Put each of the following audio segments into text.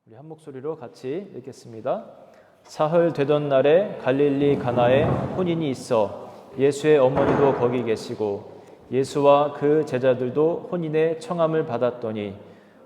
우리 한 목소리로 같이 읽겠습니다. 사흘 되던 날에 갈릴리 가나에 혼인이 있어 예수의 어머니도 거기 계시고 예수와 그 제자들도 혼인의 청함을 받았더니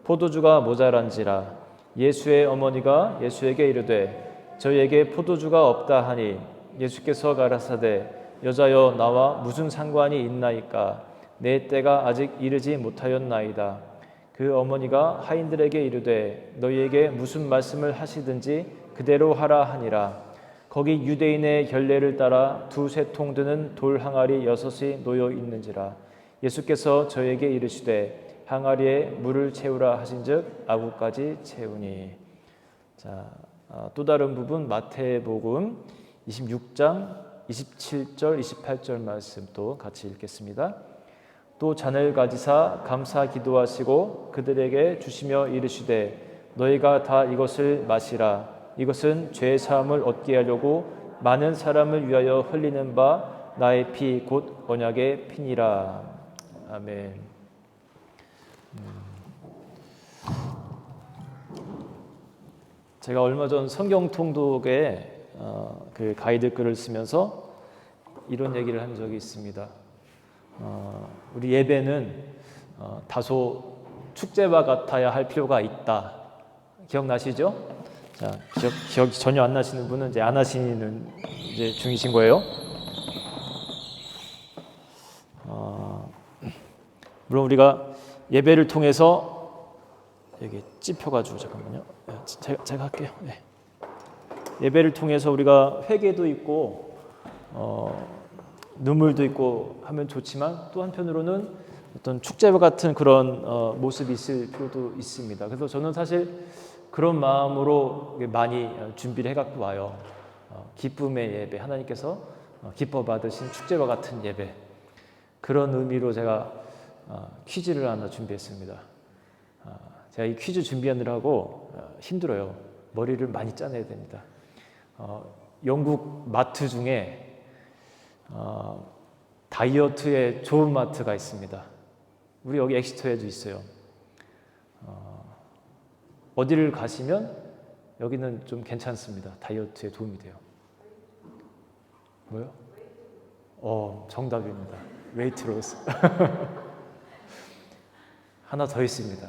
포도주가 모자란지라. 예수의 어머니가 예수에게 이르되 저희에게 포도주가 없다 하니 예수께서 가라사대 여자여 나와 무슨 상관이 있나이까 내 때가 아직 이르지 못하였나이다. 그 어머니가 하인들에게 이르되 너희에게 무슨 말씀을 하시든지 그대로 하라 하니라. 거기 유대인의 결례를 따라 두세 통 드는 돌 항아리 6이 놓여 있는지라. 예수께서 저에게 이르시되 항아리에 물을 채우라 하신즉 아구까지 채우니. 자, 또 다른 부분 마태복음 26장 27절 28절 말씀 또 같이 읽겠습니다. 또 잔을 가지사 감사 기도하시고 그들에게 주시며 이르시되 너희가 다 이것을 마시라. 이것은 죄 사함을 얻게 하려고 많은 사람을 위하여 흘리는 바 나의 피 곧 언약의 피니라. 아멘. 제가 얼마 전 성경 통독에 그 가이드 글을 쓰면서 이런 얘기를 한 적이 있습니다. 우리 예배는 다소 축제와 같아야 할 필요가 있다. 기억나시죠? 자, 기억 전혀 안 나시는 분은 이제 안 하시는 이제 중이신 거예요. 물론 우리가 예배를 통해서 여기 찝혀가지고 잠깐만요. 제가 할게요. 네. 예배를 통해서 우리가 회개도 있고 눈물도 있고 하면 좋지만 또 한편으로는 어떤 축제와 같은 그런 모습이 있을 필요도 있습니다. 그래서 저는 사실 그런 마음으로 많이 준비를 해갖고 와요. 기쁨의 예배, 하나님께서 기뻐 받으신 축제와 같은 예배, 그런 의미로 제가 퀴즈를 하나 준비했습니다. 제가 이 퀴즈 준비하느라고 힘들어요. 머리를 많이 짜내야 됩니다. 영국 마트 중에 다이어트에 좋은 마트가 있습니다. 우리 여기 엑시터에도 있어요. 어디를 가시면 여기는 좀 괜찮습니다. 다이어트에 도움이 돼요. 뭐요? 정답입니다. 웨이트로스. 하나 더 있습니다.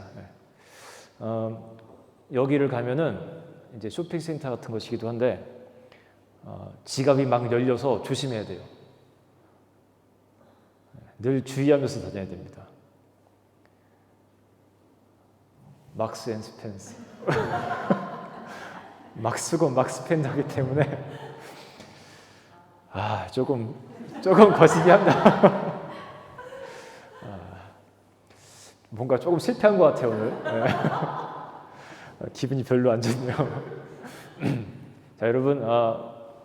여기를 가면은 이제 쇼핑센터 같은 것이기도 한데 지갑이 막 열려서 조심해야 돼요. 늘 주의하면서 다녀야 됩니다. 막스 앤 스펜스. 막 쓰고 막 스펜드하기 때문에 조금 거시기 합니다. 뭔가 조금 실패한 것 같아요 오늘. 기분이 별로 안 좋네요. 자, 여러분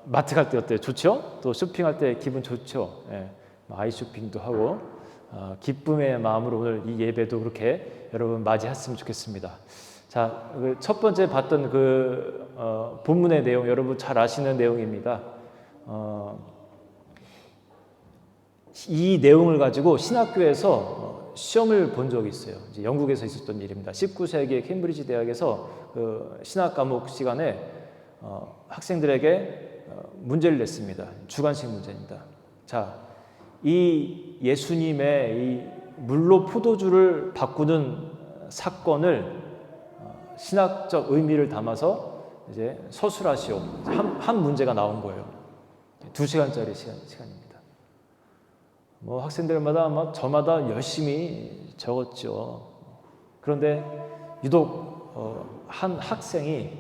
마트 갈 때 어때요? 좋죠? 또 쇼핑할 때 기분 좋죠? 아이 쇼핑도 하고 기쁨의 마음으로 오늘 이 예배도 그렇게 여러분 맞이했으면 좋겠습니다. 자, 첫 번째 봤던 그 본문의 내용 여러분 잘 아시는 내용입니다. 이 내용을 가지고 신학교에서 시험을 본 적이 있어요. 이제 영국에서 있었던 일입니다. 19세기에 케임브리지 대학에서 그 신학 과목 시간에 학생들에게 문제를 냈습니다. 주관식 문제입니다. 자, 이 예수님의 이 물로 포도주를 바꾸는 사건을 신학적 의미를 담아서 이제 서술하시오. 한 문제가 나온 거예요. 2시간짜리 시간입니다. 뭐 학생들마다 저마다 열심히 적었죠. 그런데 유독 한 학생이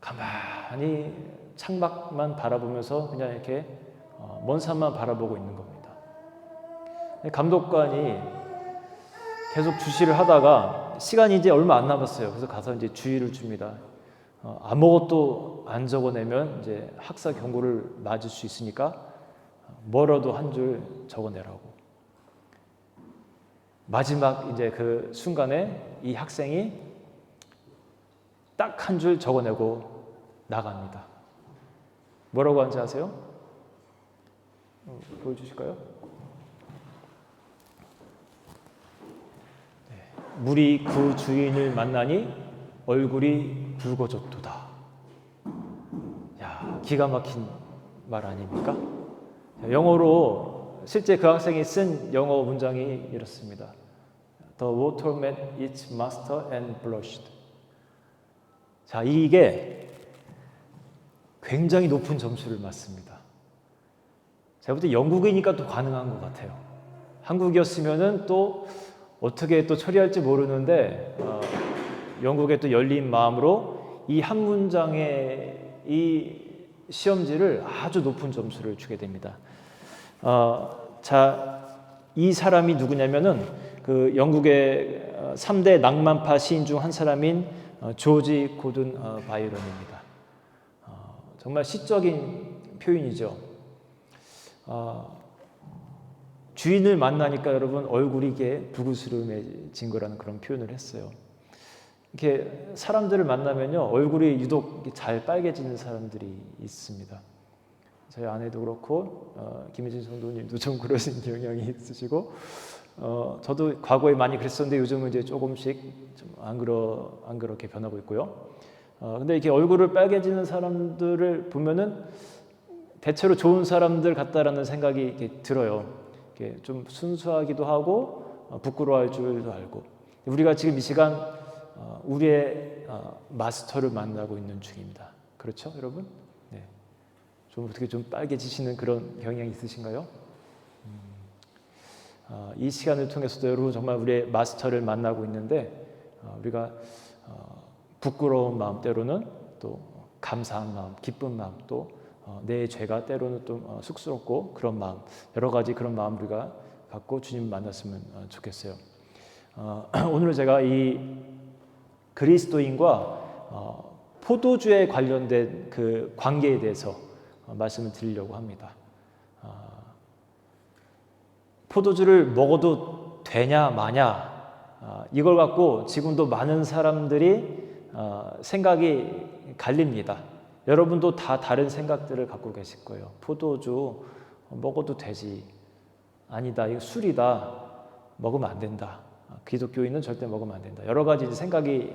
가만히 창밖만 바라보면서 그냥 이렇게 먼 산만 바라보고 있는 겁니다. 감독관이 계속 주시를 하다가 시간이 이제 얼마 안 남았어요. 그래서 가서 이제 주의를 줍니다. 아무것도 안 적어내면 이제 학사 경고를 맞을 수 있으니까 뭐라도 한 줄 적어내라고. 마지막 이제 그 순간에 이 학생이 딱 한 줄 적어내고 나갑니다. 뭐라고 하는지 아세요? 보여주실까요? 물이 그 주인을 만나니 얼굴이 붉어졌도다. 야, 기가 막힌 말 아닙니까? 영어로 실제 그 학생이 쓴 영어 문장이 이렇습니다. The water met its master and blushed. 자, 이게 굉장히 높은 점수를 맞습니다. 제가 볼 때 영국이니까 또 가능한 것 같아요. 한국이었으면은 또 어떻게 또 처리할지 모르는데 영국의 또 열린 마음으로 이 한 문장의 이 시험지를 아주 높은 점수를 주게 됩니다. 자, 이 사람이 누구냐면은 그 영국의 3대 낭만파 시인 중 한 사람인 조지 고든 바이런입니다. 정말 시적인 표현이죠. 주인을 만나니까 여러분 얼굴이 이게 붉으스름해진 거라는 그런 표현을 했어요. 이렇게 사람들을 만나면요 얼굴이 유독 잘 빨개지는 사람들이 있습니다. 저희 아내도 그렇고 김혜진 성도님도 좀 그러신 경향이 있으시고 저도 과거에 많이 그랬었는데 요즘은 이제 조금씩 좀 안 그렇게 변하고 있고요. 근데 이렇게 얼굴을 빨개지는 사람들을 보면은 대체로 좋은 사람들 같다라는 생각이 이렇게 들어요. 이렇게 좀 순수하기도 하고 부끄러워할 줄도 알고. 우리가 지금 이 시간 우리의 마스터를 만나고 있는 중입니다. 그렇죠, 여러분? 네. 좀 어떻게 좀 빨개지시는 그런 경향이 있으신가요? 이 시간을 통해서도 여러분 정말 우리의 마스터를 만나고 있는데 우리가 부끄러운 마음 때로는 또 감사한 마음, 기쁜 마음 또 내 죄가 때로는 또 쑥스럽고 그런 마음 여러 가지 그런 마음 우리가 갖고 주님 만났으면 좋겠어요. 오늘 제가 이 그리스도인과 포도주에 관련된 그 관계에 대해서 말씀을 드리려고 합니다. 포도주를 먹어도 되냐 마냐 이걸 갖고 지금도 많은 사람들이 생각이 갈립니다. 여러분도 다 다른 생각들을 갖고 계실 거예요. 포도주 먹어도 되지. 아니다. 이거 술이다. 먹으면 안 된다. 기독교인은 절대 먹으면 안 된다. 여러 가지 생각이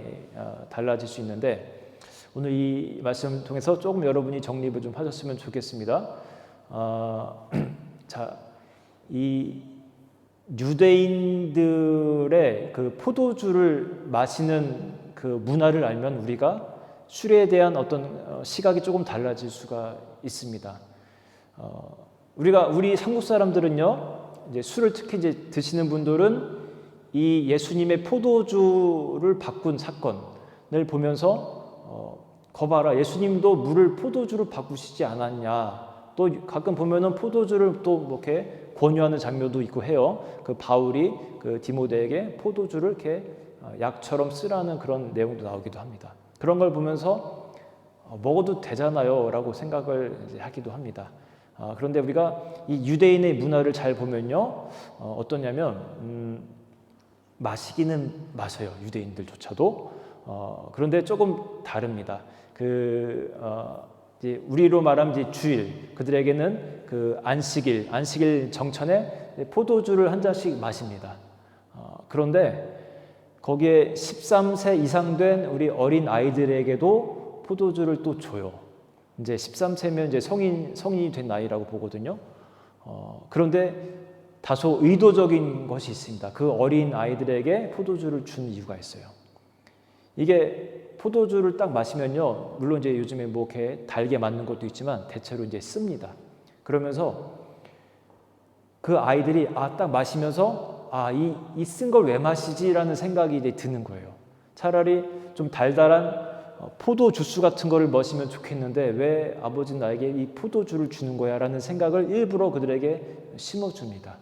달라질 수 있는데 오늘 이 말씀 통해서 조금 여러분이 정립을 좀 하셨으면 좋겠습니다. 자, 이 유대인들의 그 포도주를 마시는 그 문화를 알면 우리가 술에 대한 어떤 시각이 조금 달라질 수가 있습니다. 우리 한국 사람들은요, 이제 술을 특히 이제 드시는 분들은 이 예수님의 포도주를 바꾼 사건을 보면서 거봐라, 예수님도 물을 포도주로 바꾸시지 않았냐. 또 가끔 보면은 포도주를 또 뭐 이렇게 권유하는 장면도 있고 해요. 그 바울이 그 디모데에게 포도주를 이렇게 약처럼 쓰라는 그런 내용도 나오기도 합니다. 그런 걸 보면서 먹어도 되잖아요 라고 생각을 이제 하기도 합니다. 그런데 우리가 이 유대인의 문화를 잘 보면요 어떠냐면 마시기는 마셔요. 유대인들조차도. 그런데 조금 다릅니다. 이제 우리로 말하면 이제 주일, 그들에게는 그 안식일 정천에 포도주를 한 잔씩 마십니다. 그런데 거기에 13세 이상 된 우리 어린 아이들에게도 포도주를 또 줘요. 이제 13세면 이제 성인이 된 나이라고 보거든요. 그런데 다소 의도적인 것이 있습니다. 그 어린 아이들에게 포도주를 준 이유가 있어요. 이게 포도주를 딱 마시면요, 물론 이제 요즘에 뭐 이렇게 달게 맞는 것도 있지만 대체로 이제 씁니다. 그러면서 그 아이들이 딱 마시면서 이 쓴 걸 왜 마시지라는 생각이 이제 드는 거예요. 차라리 좀 달달한 포도 주스 같은 거를 마시면 좋겠는데 왜 아버지는 나에게 이 포도주를 주는 거야라는 생각을 일부러 그들에게 심어줍니다.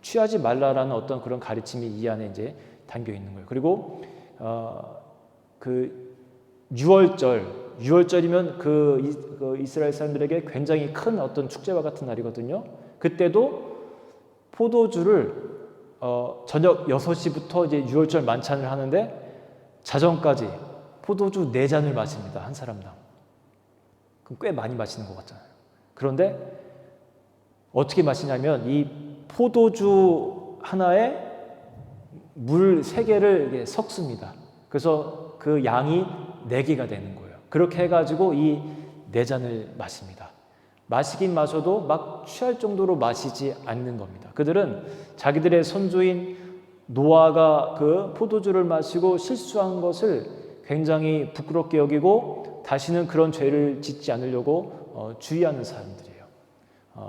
취하지 말라라는 어떤 그런 가르침이 이 안에 이제 담겨 있는 거예요. 그리고 그 유월절이면 그 이스라엘 사람들에게 굉장히 큰 어떤 축제와 같은 날이거든요. 그때도 포도주를 저녁 6시부터 이제 유월절 만찬을 하는데 자정까지 포도주 4잔을 마십니다. 한 사람당. 그럼 꽤 많이 마시는 것 같잖아요. 그런데 어떻게 마시냐면 이 포도주 하나에 물 3개를 섞습니다. 그래서 그 양이 4개가 되는 거예요. 그렇게 해가지고 이 4잔을 마십니다. 마시긴 마셔도 막 취할 정도로 마시지 않는 겁니다. 그들은 자기들의 선조인 노아가 그 포도주를 마시고 실수한 것을 굉장히 부끄럽게 여기고 다시는 그런 죄를 짓지 않으려고 주의하는 사람들이에요.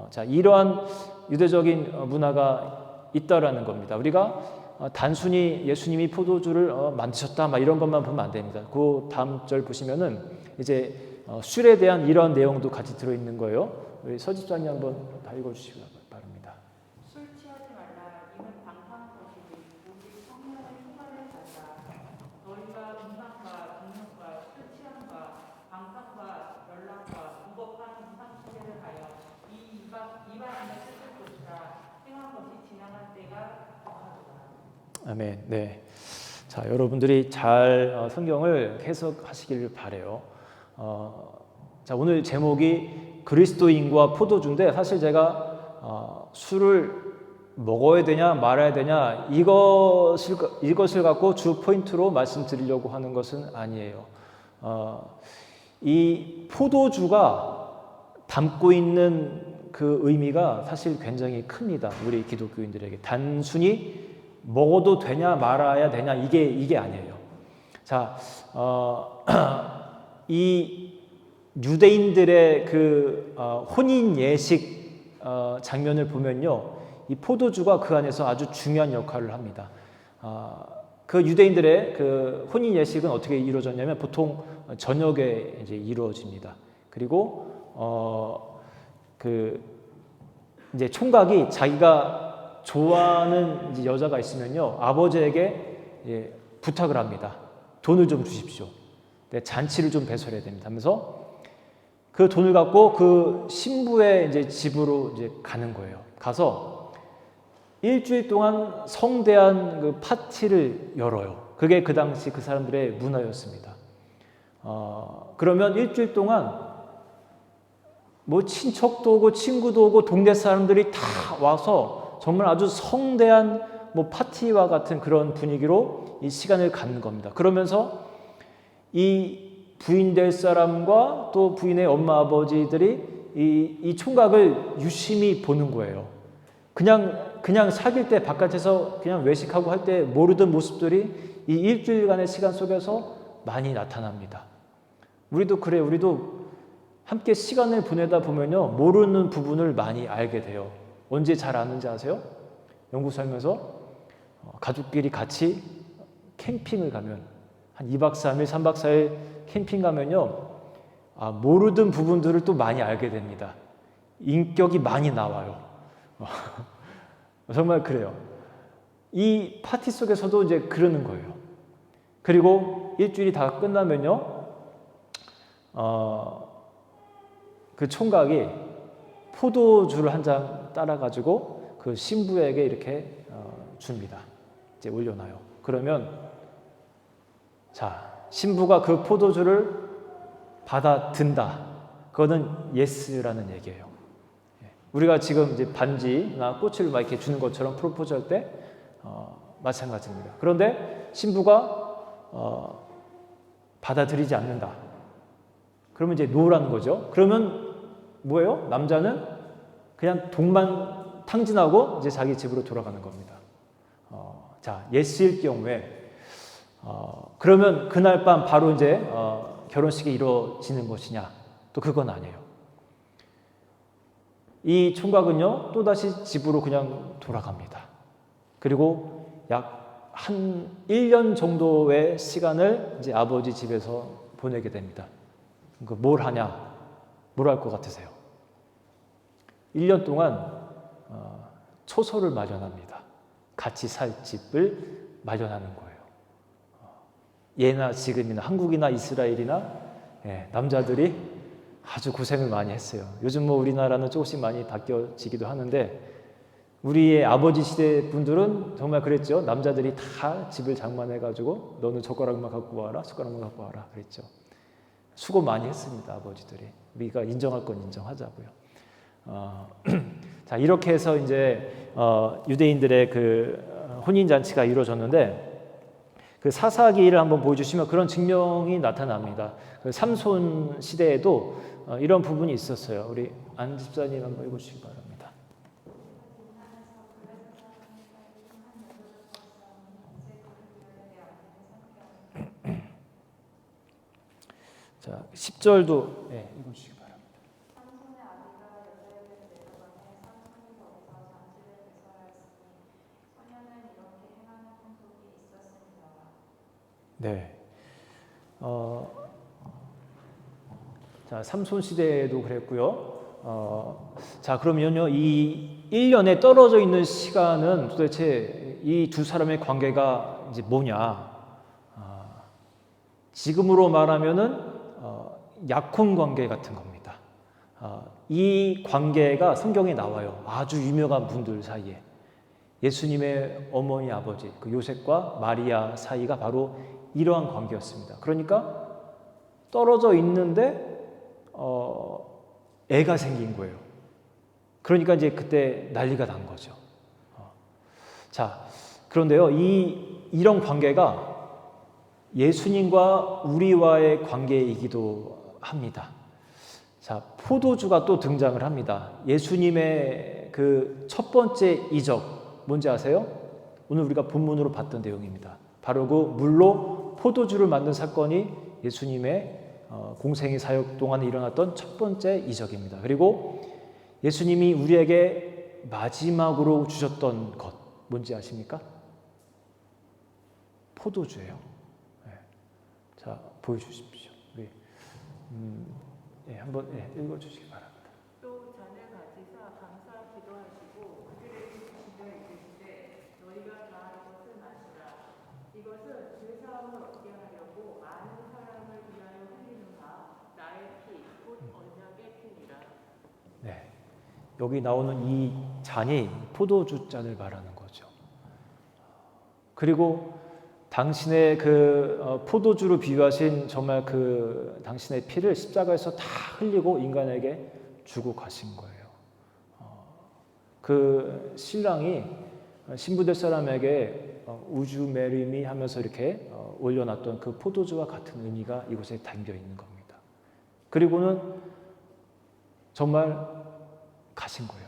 자, 이러한 유대적인 문화가 있다라는 겁니다. 우리가 단순히 예수님이 포도주를 만드셨다 막 이런 것만 보면 안 됩니다. 그 다음 절 보시면은 이제 술에 대한 이런 내용도 같이 들어있는 거예요. 우리 서집사님 한번 다 읽어주시기 바랍니다. 술 취하지 말라. 이는 방탕한 것이니 오직 성령의 충만을 받라. 너희가 음란과 분노과 술 취함과 방탕과 연락과 무법한 이상시계를 하여 이 이방인의 뜻을 쫓으라. 행한 것이 지나간 때가 격하도다. 아멘. 네. 자, 여러분들이 잘 성경을 해석하시기를 바래요. 자, 오늘 제목이 그리스도인과 포도주인데 사실 제가 술을 먹어야 되냐 말아야 되냐 이것을 갖고 주 포인트로 말씀드리려고 하는 것은 아니에요. 이 포도주가 담고 있는 그 의미가 사실 굉장히 큽니다. 우리 기독교인들에게 단순히 먹어도 되냐 말아야 되냐 이게 아니에요. 자, 이 유대인들의 그 혼인 예식 장면을 보면요, 이 포도주가 그 안에서 아주 중요한 역할을 합니다. 그 유대인들의 그 혼인 예식은 어떻게 이루어졌냐면 보통 저녁에 이제 이루어집니다. 그리고 그 이제 총각이 자기가 좋아하는 이제 여자가 있으면요, 아버지에게 부탁을 합니다. 돈을 좀 주십시오. 네, 잔치를 좀 배설해야 됩니다. 하면서 그 돈을 갖고 그 신부의 이제 집으로 이제 가는 거예요. 가서 일주일 동안 성대한 그 파티를 열어요. 그게 그 당시 그 사람들의 문화였습니다. 그러면 일주일 동안 뭐 친척도 오고 친구도 오고 동네 사람들이 다 와서 정말 아주 성대한 뭐 파티와 같은 그런 분위기로 이 시간을 갖는 겁니다. 그러면서 이 부인 될 사람과 또 부인의 엄마 아버지들이 이 총각을 유심히 보는 거예요. 그냥 사귈 때 바깥에서 그냥 외식하고 할 때 모르던 모습들이 이 일주일간의 시간 속에서 많이 나타납니다. 우리도 그래요. 우리도 함께 시간을 보내다 보면요, 모르는 부분을 많이 알게 돼요. 언제 잘 아는지 아세요? 영국 살면서 가족끼리 같이 캠핑을 가면 한 2박 3일, 3박 4일 캠핑 가면요, 모르던 부분들을 또 많이 알게 됩니다. 인격이 많이 나와요. 정말 그래요. 이 파티 속에서도 이제 그러는 거예요. 그리고 일주일이 다 끝나면요, 그 총각이 포도주를 한 잔 따라가지고 그 신부에게 이렇게 줍니다. 이제 올려놔요. 그러면 자, 신부가 그 포도주를 받아든다. 그거는 예스라는 얘기예요. 우리가 지금 이제 반지나 꽃을 막 이렇게 주는 것처럼 프로포즈할 때 마찬가지입니다. 그런데 신부가 받아들이지 않는다. 그러면 이제 노라는 거죠. 그러면 뭐예요? 남자는 그냥 돈만 탕진하고 이제 자기 집으로 돌아가는 겁니다. 자, 예스일 경우에 그러면 그날 밤 바로 이제 결혼식이 이루어지는 것이냐? 또 그건 아니에요. 이 총각은요, 또다시 집으로 그냥 돌아갑니다. 그리고 약 한 1년 정도의 시간을 이제 아버지 집에서 보내게 됩니다. 뭘 하냐? 뭘 할 것 같으세요? 1년 동안 초소를 마련합니다. 같이 살 집을 마련하는 거예요. 예나 지금이나 한국이나 이스라엘이나 남자들이 아주 고생을 많이 했어요. 요즘 뭐 우리나라는 조금씩 많이 바뀌어지기도 하는데 우리의 아버지 시대 분들은 정말 그랬죠. 남자들이 다 집을 장만해가지고 너는 젓가락만 갖고 와라, 숟가락만 갖고 와라 그랬죠. 수고 많이 했습니다. 아버지들이. 우리가 인정할 건 인정하자고요. 자, 이렇게 해서 이제 유대인들의 그 혼인 잔치가 이루어졌는데 그 사사기를 한번 보여주시면 그런 증명이 나타납니다. 그 삼손 시대에도 이런 부분이 있었어요. 우리 안 집사님 한번 읽어주시기 바랍니다. 자, 10절도 읽어주시기 바랍니다. 네. 자, 삼손 시대에도 그랬고요. 자, 그러면요, 이 1년에 떨어져 있는 시간은 도대체 이 두 사람의 관계가 이제 뭐냐? 지금으로 말하면은 약혼 관계 같은 겁니다. 이 관계가 성경에 나와요. 아주 유명한 분들 사이에. 예수님의 어머니 아버지 그 요셉과 마리아 사이가 바로 이러한 관계였습니다. 그러니까 떨어져 있는데 애가 생긴 거예요. 그러니까 이제 그때 난리가 난 거죠. 자, 그런데요, 이런 관계가 예수님과 우리와의 관계이기도 합니다. 자, 포도주가 또 등장을 합니다. 예수님의 그 첫 번째 이적 뭔지 아세요? 오늘 우리가 본문으로 봤던 내용입니다. 바로 그 물로 포도주를 만든 사건이 예수님의 공생의 사역 동안에 일어났던 첫 번째 이적입니다. 그리고 예수님이 우리에게 마지막으로 주셨던 것 뭔지 아십니까? 포도주예요. 네. 자, 보여주십시오. 우리 한번 읽어주시기 바랍니다. 또 잔을 가지사 감사 기도하시고 그들에게 주시며 이르시되 너희가 다 이것을 마시라. 이것은 죄 사함을 얻게 하려고 많은 사람을 위하여 흘리는 바 나의 피 곧 언약의 피니라. 네, 여기 나오는 이 잔이 포도주 잔을 말하는 거죠. 그리고 당신의 그 포도주로 비유하신 정말 그 당신의 피를 십자가에서 다 흘리고 인간에게 주고 가신 거예요. 그 신랑이 신부될 사람에게 우주 메리미 하면서 이렇게 올려놨던 그 포도주와 같은 의미가 이곳에 담겨 있는 겁니다. 그리고는 정말 가신 거예요.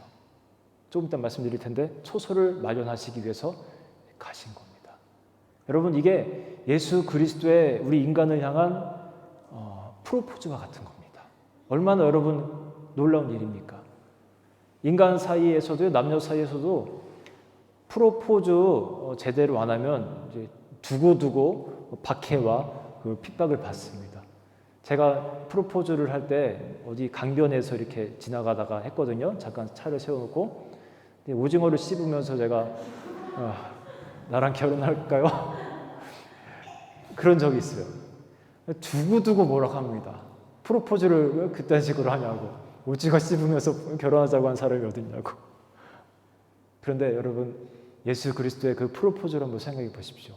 조금 이따 말씀드릴 텐데 초소를 마련하시기 위해서 가신 겁니다. 여러분, 이게 예수 그리스도의 우리 인간을 향한 프로포즈와 같은 겁니다. 얼마나 여러분 놀라운 일입니까? 인간 사이에서도 남녀 사이에서도 프로포즈 제대로 안 하면 이제 두고두고 박해와 그 핍박을 받습니다. 제가 프로포즈를 할 때 어디 강변에서 이렇게 지나가다가 했거든요. 잠깐 차를 세워놓고 오징어를 씹으면서 제가 나랑 결혼할까요? 그런 적이 있어요. 두고두고 뭐라고 합니다. 프로포즈를 그딴 식으로 하냐고. 오징어 씹으면서 결혼하자고 한 사람이 어딨냐고. 그런데 여러분, 예수 그리스도의 그 프로포즈를 한번 생각해 보십시오.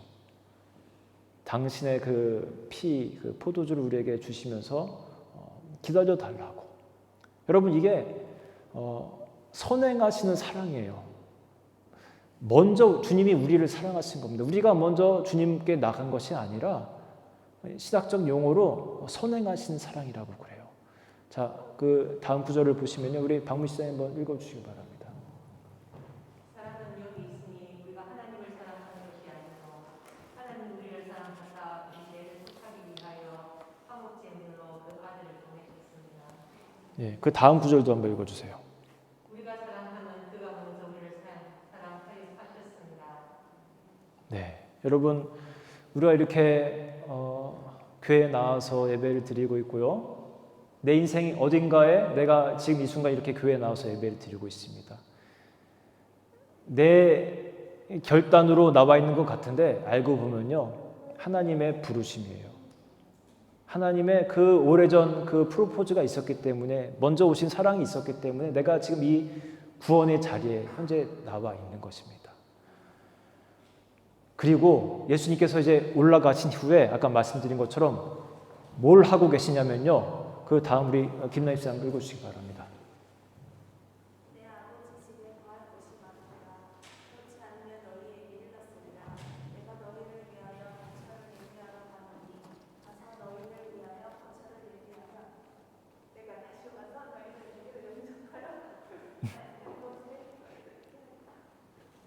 당신의 그 피, 그 포도주를 우리에게 주시면서 기다려 달라고. 여러분, 이게 선행하시는 사랑이에요. 먼저 주님이 우리를 사랑하신 겁니다. 우리가 먼저 주님께 나간 것이 아니라 신학적 용어로 선행하신 사랑이라고 그래요. 자, 그 다음 구절을 보시면요, 우리 박문 시장님 한번 읽어주시기 바랍니다. 사랑은 여기 있으니 우리가 하나님을 사랑하는 것이 아니요 하나님 우리를 사랑하사 우리 죄를 속하기 위하여 화목 제물로 그 아들을 보내셨습니다. 예, 그 다음 구절도 한번 읽어주세요. 우리가 사랑하면 그가 먼저 우리를 사랑하여 하셨습니다. 네, 여러분, 우리가 이렇게 교회에 나와서 예배를 드리고 있고요. 내 인생 어딘가에 내가 지금 이 순간 이렇게 교회에 나와서 예배를 드리고 있습니다. 내 결단으로 나와 있는 것 같은데 알고 보면요, 하나님의 부르심이에요. 하나님의 그 오래전 그 프로포즈가 있었기 때문에, 먼저 오신 사랑이 있었기 때문에 내가 지금 이 구원의 자리에 현재 나와 있는 것입니다. 그리고 예수님께서 이제 올라가신 후에 아까 말씀드린 것처럼 뭘 하고 계시냐면요, 그 다음 우리 김나희 씨 한번 읽어주시기 바랍니다. 내 아버지 집에 거할 곳이 많도다. 그렇지 않으면 너희에게 일렀으리라. 내가 너희를 위하여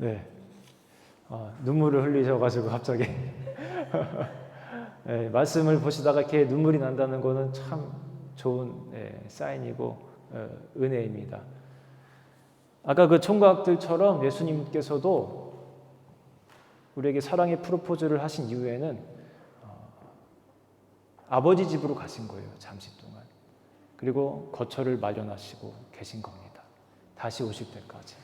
네. 눈물을 흘리셔가지고 갑자기 네, 말씀을 보시다가 이렇게 눈물이 난다는 거는 참 좋은 사인이고 은혜입니다. 아까 그 총각들처럼 예수님께서도 우리에게 사랑의 프로포즈를 하신 이후에는 아버지 집으로 가신 거예요. 잠시 동안. 그리고 거처를 마련하시고 계신 겁니다. 다시 오실 때까지.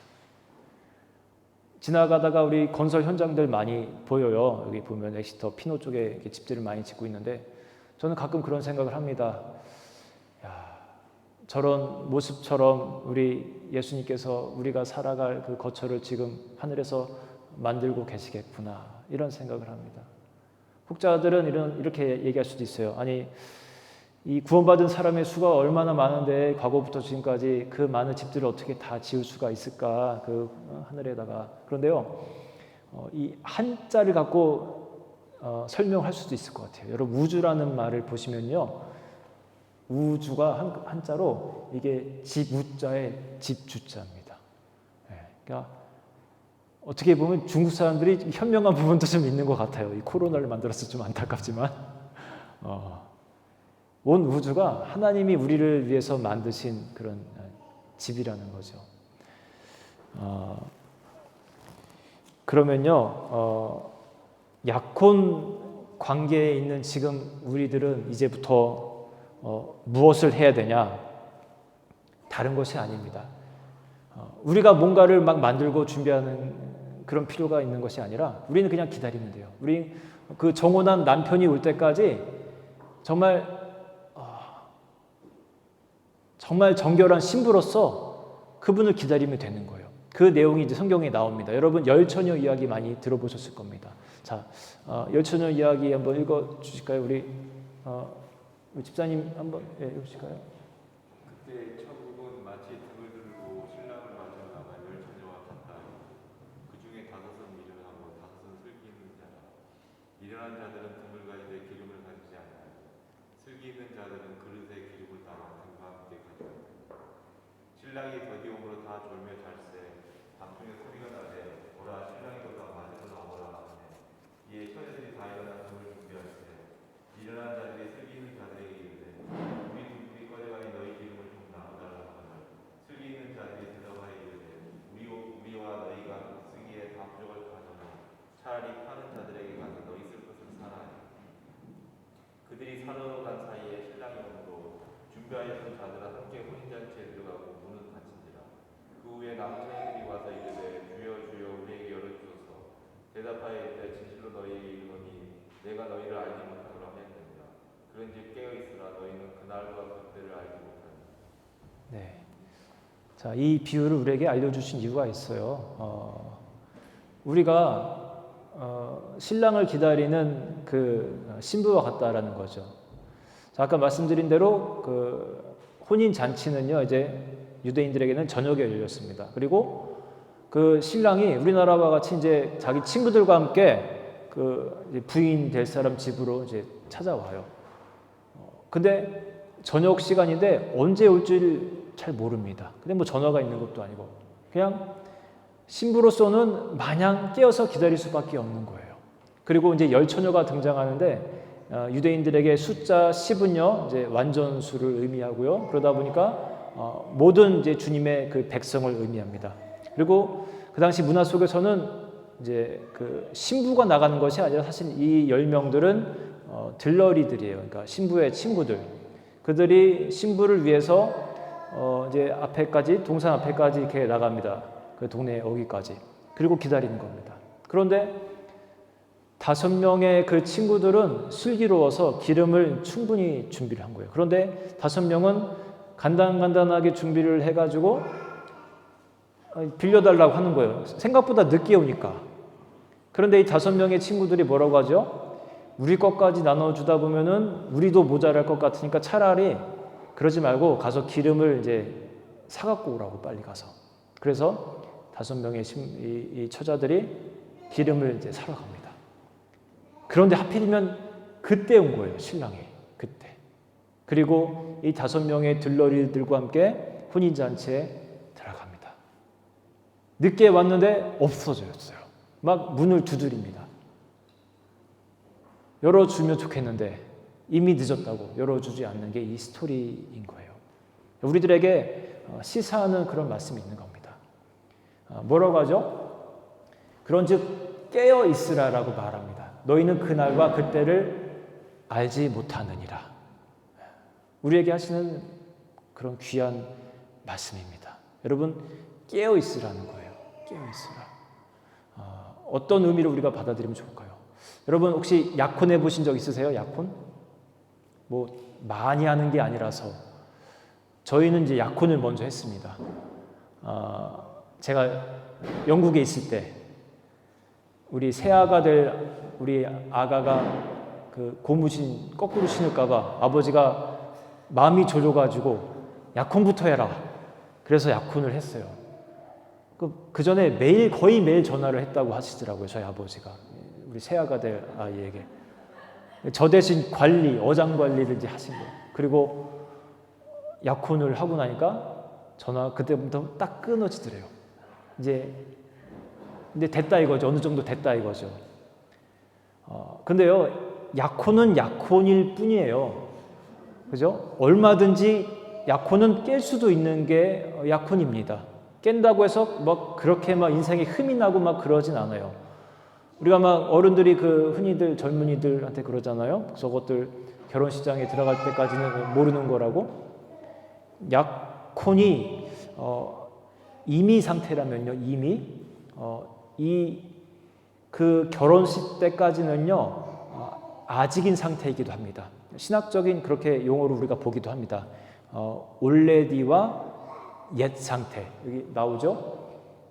지나가다가 우리 건설 현장들 많이 보여요. 여기 보면 엑시터 피노 쪽에 이렇게 집들을 많이 짓고 있는데 저는 가끔 그런 생각을 합니다. 야, 저런 모습처럼 우리 예수님께서 우리가 살아갈 그 거처를 지금 하늘에서 만들고 계시겠구나 이런 생각을 합니다. 혹자들은 이렇게 얘기할 수도 있어요. 아니 이 구원받은 사람의 수가 얼마나 많은데 과거부터 지금까지 그 많은 집들을 어떻게 다 지을 수가 있을까 그 하늘에다가. 그런데요 이 한자를 갖고 설명할 수도 있을 것 같아요. 여러분 우주라는 말을 보시면요 우주가 한자로 이게 집우자의 집주자입니다. 그러니까 어떻게 보면 중국 사람들이 현명한 부분도 좀 있는 것 같아요. 이 코로나를 만들어서 좀 안타깝지만 온 우주가 하나님이 우리를 위해서 만드신 그런 집이라는 거죠. 그러면요 약혼 관계에 있는 지금 우리들은 이제부터 무엇을 해야 되냐? 다른 것이 아닙니다. 우리가 뭔가를 막 만들고 준비하는 그런 필요가 있는 것이 아니라 우리는 그냥 기다리면 돼요. 우리 그 정혼한 남편이 올 때까지 정말 정결한 신부로서 그분을 기다리면 되는 거예요. 그 내용이 이제 성경에 나옵니다. 여러분 열처녀 이야기 많이 들어보셨을 겁니다. 자, 열처녀 이야기 한번 읽어 주실까요? 우리 집사님 한번 읽으실까요? 그때 천국은 마치 등을 들고 신랑을 맞으러 나간 열처녀와 같다. 그 중에 다섯은 미련하고 다섯은 슬기 있는 자라. 미련한 자들은 등을 가지되 기름을 가지지 않아요. 슬기 있는 자들은 그릇에 기름을 담아 등과 함께 가져간다. 신랑이 더디움으로 다 졸며 잘세 방통에 소리가 나되 오라 신랑이 도다 맞으러 나오라 하네. 이에 처녀들이 다 일어나 등을 준비할세 미련한 자들이 슬기 있는 자들에게 이르되 우리 등불이 꺼져가니 너희 기름을 좀 나눠달라 하거늘 슬기 있는 자들이 대답하여 이르되 우리와 너희가 쓰기에 다 부족할 가져나 차라리 파는 자들에게 가서 너희 쓸 것을 사라. 그들이 사러 간 사이에 신랑이 오므로 준비하였던 자들은 함께 혼인잔치에 들어가고 문은 닫힌지라. 그 후에 남자들이 와서 이르되 주여 주여 우리에게 열어주소서. 대답하여 이르되 진실로 너희에게 이르노니 내가 너희를 알지 못하노라 하였느니라. 그런즉 깨어 있으라 너희는 그날과 그때를 알지 못하니. 네. 자, 이 비유를 우리에게 알려주신 이유가 있어요. 우리가 신랑을 기다리는 그 신부와 같다라는 거죠. 자, 아까 말씀드린 대로 그 혼인 잔치는요, 이제 유대인들에게는 저녁에 열렸습니다. 그리고 그 신랑이 우리나라와 같이 이제 자기 친구들과 함께 그 부인 될 사람 집으로 이제 찾아와요. 근데 저녁 시간인데 언제 올지 잘 모릅니다. 근데 뭐 전화가 있는 것도 아니고 그냥 신부로서는 마냥 깨어서 기다릴 수밖에 없는 거예요. 그리고 이제 열처녀가 등장하는데 유대인들에게 숫자 10은요 이제 완전수를 의미하고요. 그러다 보니까 모든 이제 주님의 그 백성을 의미합니다. 그리고 그 당시 문화 속에서는 이제 그 신부가 나가는 것이 아니라 사실 이 10명들은 들러리들이에요. 그러니까 신부의 친구들. 그들이 신부를 위해서 이제 앞에까지 동산 앞에까지 이렇게 나갑니다. 그 동네 어귀까지. 그리고 기다리는 겁니다. 그런데 5명의 그 친구들은 슬기로워서 기름을 충분히 준비를 한 거예요. 그런데 5명은 간단하게 준비를 해가지고 빌려달라고 하는 거예요. 생각보다 늦게 오니까. 그런데 이 5명의 친구들이 뭐라고 하죠? 우리 것까지 나눠주다 보면은 우리도 모자랄 것 같으니까 차라리 그러지 말고 가서 기름을 이제 사갖고 오라고 빨리 가서. 그래서 5명의 이 처자들이 기름을 이제 사러 갑니다. 그런데 하필이면 그때 온 거예요, 신랑이. 그때. 그리고 이 5명의 들러리들과 함께 혼인잔치에 들어갑니다. 늦게 왔는데 없어졌어요. 막 문을 두드립니다. 열어주면 좋겠는데 이미 늦었다고 열어주지 않는 게 이 스토리인 거예요. 우리들에게 시사하는 그런 말씀이 있는 겁니다. 뭐라고 하죠? 그런즉 깨어 있으라라고 말합니다. 너희는 그날과 그때를 알지 못하느니라. 우리에게 하시는 그런 귀한 말씀입니다. 여러분, 깨어 있으라는 거예요. 깨어 있으라. 어떤 의미로 우리가 받아들이면 좋을까요? 여러분 혹시 약혼 해보신 적 있으세요? 약혼? 뭐 많이 하는 게 아니라서 저희는 이제 약혼을 먼저 했습니다. 제가 영국에 있을 때 우리 새아가 될 우리 아가가 그 고무신 거꾸로 신을까봐 아버지가 마음이 졸려가지고 약혼부터 해라. 그래서 약혼을 했어요. 그 전에 거의 매일 전화를 했다고 하시더라고요. 저희 아버지가 우리 새아가 될 아이에게 저 대신 어장 관리를 이제 하신 거예요. 그리고 약혼을 하고 나니까 전화 그때부터 딱 끊어지더래요. 이제 근데 됐다 이거죠. 어느 정도 됐다 이거죠. 근데요, 약혼은 약혼일 뿐이에요. 그죠? 얼마든지 약혼은 깰 수도 있는 게 약혼입니다. 깬다고 해서 막 그렇게 막 인생에 흠이 나고 막 그러진 않아요. 우리가 막 어른들이 흔히들 젊은이들한테 그러잖아요. 저것들 결혼시장에 들어갈 때까지는 모르는 거라고. 약혼이 임의 상태라면요, 이미 그 결혼식 때까지는요 아직인 상태이기도 합니다. 신학적인 그렇게 용어로 우리가 보기도 합니다. already와 옛 상태 여기 나오죠.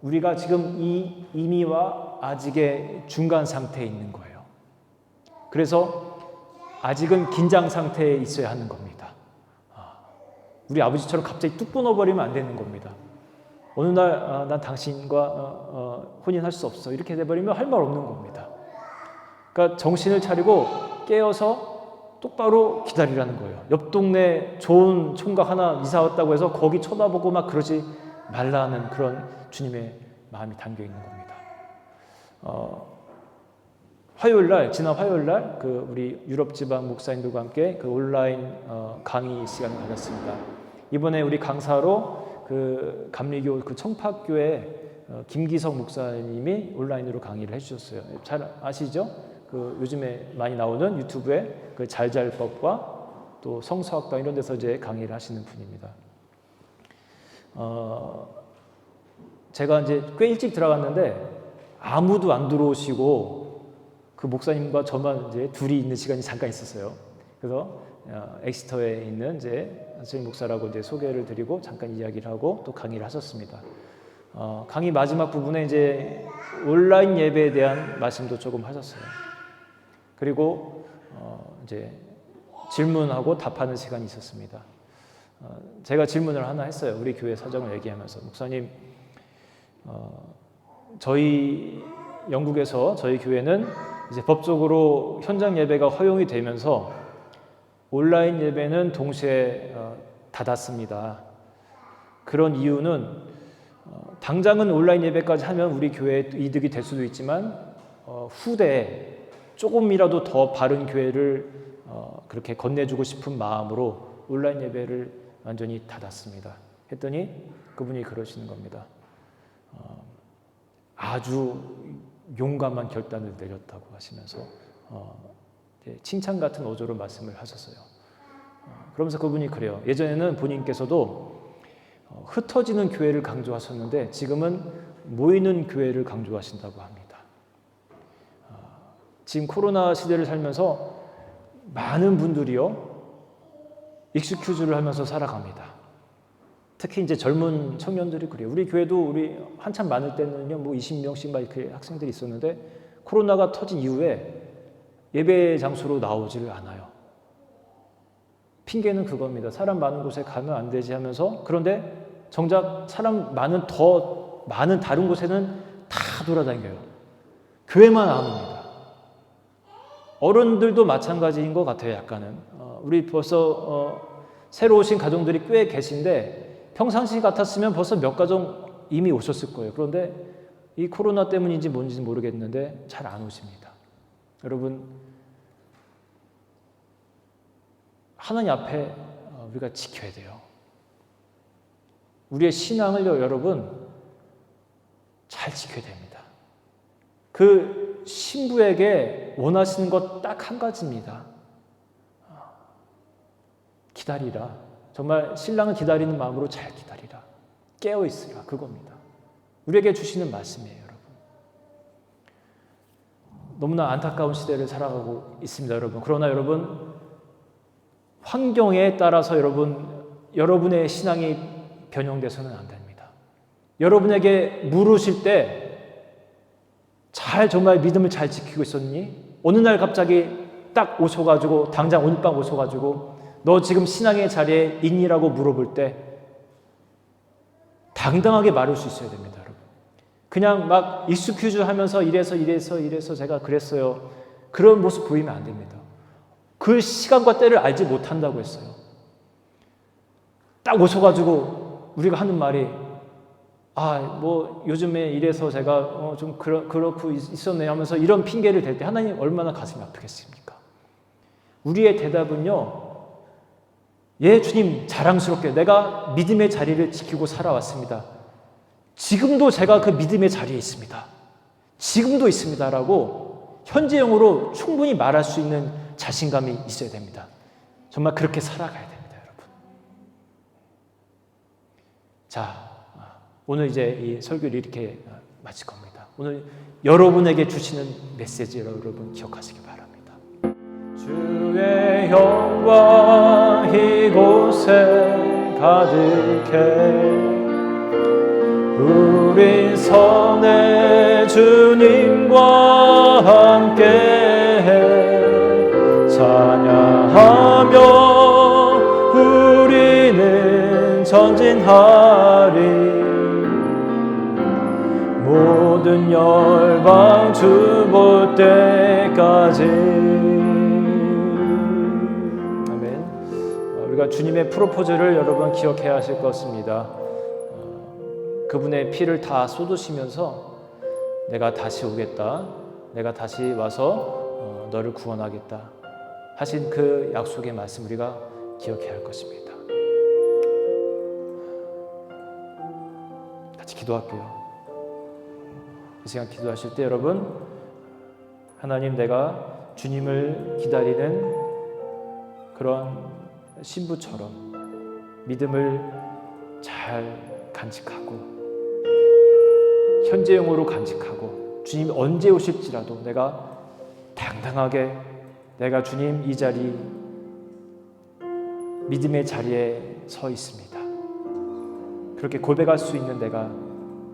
우리가 지금 이 임의와 아직의 중간 상태에 있는 거예요. 그래서 아직은 긴장 상태에 있어야 하는 겁니다. 우리 아버지처럼 갑자기 뚝 끊어버리면 안 되는 겁니다. 어느 날 난 당신과 혼인할 수 없어 이렇게 돼버리면 할 말 없는 겁니다. 그러니까 정신을 차리고 깨어서 똑바로 기다리라는 거예요. 옆 동네 좋은 총각 하나 이사 왔다고 해서 거기 쳐다보고 막 그러지 말라는 그런 주님의 마음이 담겨 있는 겁니다. 지난 화요일 날 우리 유럽 지방 목사님들과 함께 온라인 강의 시간을 가졌습니다. 이번에 우리 강사로 감리교 청파교회 김기석 목사님이 온라인으로 강의를 해주셨어요. 잘 아시죠? 요즘에 많이 나오는 유튜브에 잘잘법과 또 성서학당 이런 데서 이제 강의를 하시는 분입니다. 제가 이제 꽤 일찍 들어갔는데 아무도 안 들어오시고 그 목사님과 저만 이제 둘이 있는 시간이 잠깐 있었어요. 그래서 엑시터에 있는 이제 선생님 목사라고 이제 소개를 드리고 잠깐 이야기를 하고 또 강의를 하셨습니다. 강의 마지막 부분에 이제 온라인 예배에 대한 말씀도 조금 하셨어요. 그리고 이제 질문하고 답하는 시간이 있었습니다. 제가 질문을 하나 했어요. 우리 교회 사정을 얘기하면서 목사님, 저희 영국에서 저희 교회는 이제 법적으로 현장 예배가 허용이 되면서 온라인 예배는 동시에 닫았습니다. 그런 이유는 당장은 온라인 예배까지 하면 우리 교회에 이득이 될 수도 있지만 후대에 조금이라도 더 바른 교회를 그렇게 건네주고 싶은 마음으로 온라인 예배를 완전히 닫았습니다. 했더니 그분이 그러시는 겁니다. 아주 용감한 결단을 내렸다고 하시면서 칭찬 같은 어조로 말씀을 하셨어요. 그러면서 그분이 그래요. 예전에는 본인께서도 흩어지는 교회를 강조하셨는데 지금은 모이는 교회를 강조하신다고 합니다. 지금 코로나 시대를 살면서 많은 분들이요 익스큐즈를 하면서 살아갑니다. 특히 이제 젊은 청년들이 그래요. 우리 교회도 우리 한참 많을 때는요, 뭐 20명씩 막 이렇게 학생들이 있었는데 코로나가 터진 이후에 예배 장소로 나오지를 않아요. 핑계는 그겁니다. 사람 많은 곳에 가면 안 되지 하면서 그런데 정작 사람 더 많은 다른 곳에는 다 돌아다녀요. 교회만 안 옵니다. 어른들도 마찬가지인 것 같아요. 약간은 우리 벌써 새로 오신 가정들이 꽤 계신데 평상시 같았으면 벌써 몇 가정 이미 오셨을 거예요. 그런데 이 코로나 때문인지 뭔지 모르겠는데 잘 안 오십니다. 여러분, 하나님 앞에 우리가 지켜야 돼요. 우리의 신앙을요, 여러분, 잘 지켜야 됩니다. 그 신부에게 원하시는 것 딱 한 가지입니다. 기다리라. 정말 신랑을 기다리는 마음으로 잘 기다리라. 깨어 있으라. 그겁니다. 우리에게 주시는 말씀이에요, 여러분. 너무나 안타까운 시대를 살아가고 있습니다, 여러분. 그러나 여러분, 환경에 따라서 여러분의 신앙이 변형돼서는 안 됩니다. 여러분에게 물으실 때 정말 믿음을 잘 지키고 있었니? 어느 날 갑자기 딱 오셔가지고, 당장 오늘 밤 오셔가지고 너 지금 신앙의 자리에 있니라고 물어볼 때 당당하게 말할 수 있어야 됩니다, 여러분. 그냥 막 익스큐즈 하면서 이래서 제가 그랬어요. 그런 모습 보이면 안 됩니다. 그 시간과 때를 알지 못한다고 했어요. 딱 오셔가지고 우리가 하는 말이 뭐 요즘에 이래서 제가 좀 그렇고 있었네요 하면서 이런 핑계를 댈 때 하나님 얼마나 가슴이 아프겠습니까? 우리의 대답은요, 예, 주님, 자랑스럽게 내가 믿음의 자리를 지키고 살아왔습니다. 지금도 제가 그 믿음의 자리에 있습니다. 지금도 있습니다라고 현재형으로 충분히 말할 수 있는 자신감이 있어야 됩니다. 정말 그렇게 살아가야 됩니다, 여러분. 자, 오늘 이제 이 설교를 이렇게 마칠 겁니다. 오늘 여러분에게 주시는 메시지 여러분 기억하시기 바랍니다. 주의 영광 이곳에 가득해 우린 선의 주님과 함께 찬양하며 우리는 전진하리 모든 열방 주 볼 때까지. 아멘. 우리가 주님의 프로포즈를 여러분 기억해야 하실 것입니다. 그분의 피를 다 쏟으시면서 내가 다시 오겠다, 내가 다시 와서 너를 구원하겠다 하신 그 약속의 말씀 우리가 기억해야 할 것입니다. 같이 기도할게요. 이 시간 기도하실 때 여러분, 하나님, 내가 주님을 기다리는 그런 신부처럼 믿음을 잘 간직하고 현재형으로 간직하고 주님이 언제 오실지라도 내가 당당하게 내가 주님 이 자리 믿음의 자리에 서 있습니다. 그렇게 고백할 수 있는 내가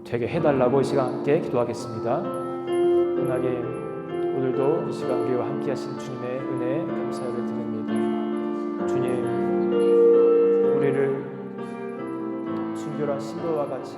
되게 해달라고 이 시간 함께 기도하겠습니다. 하나님, 오늘도 이 시간 우리와 함께 하신 주님의 은혜에 감사를 드립니다. 주님, 우리를 순결한 신부와 같이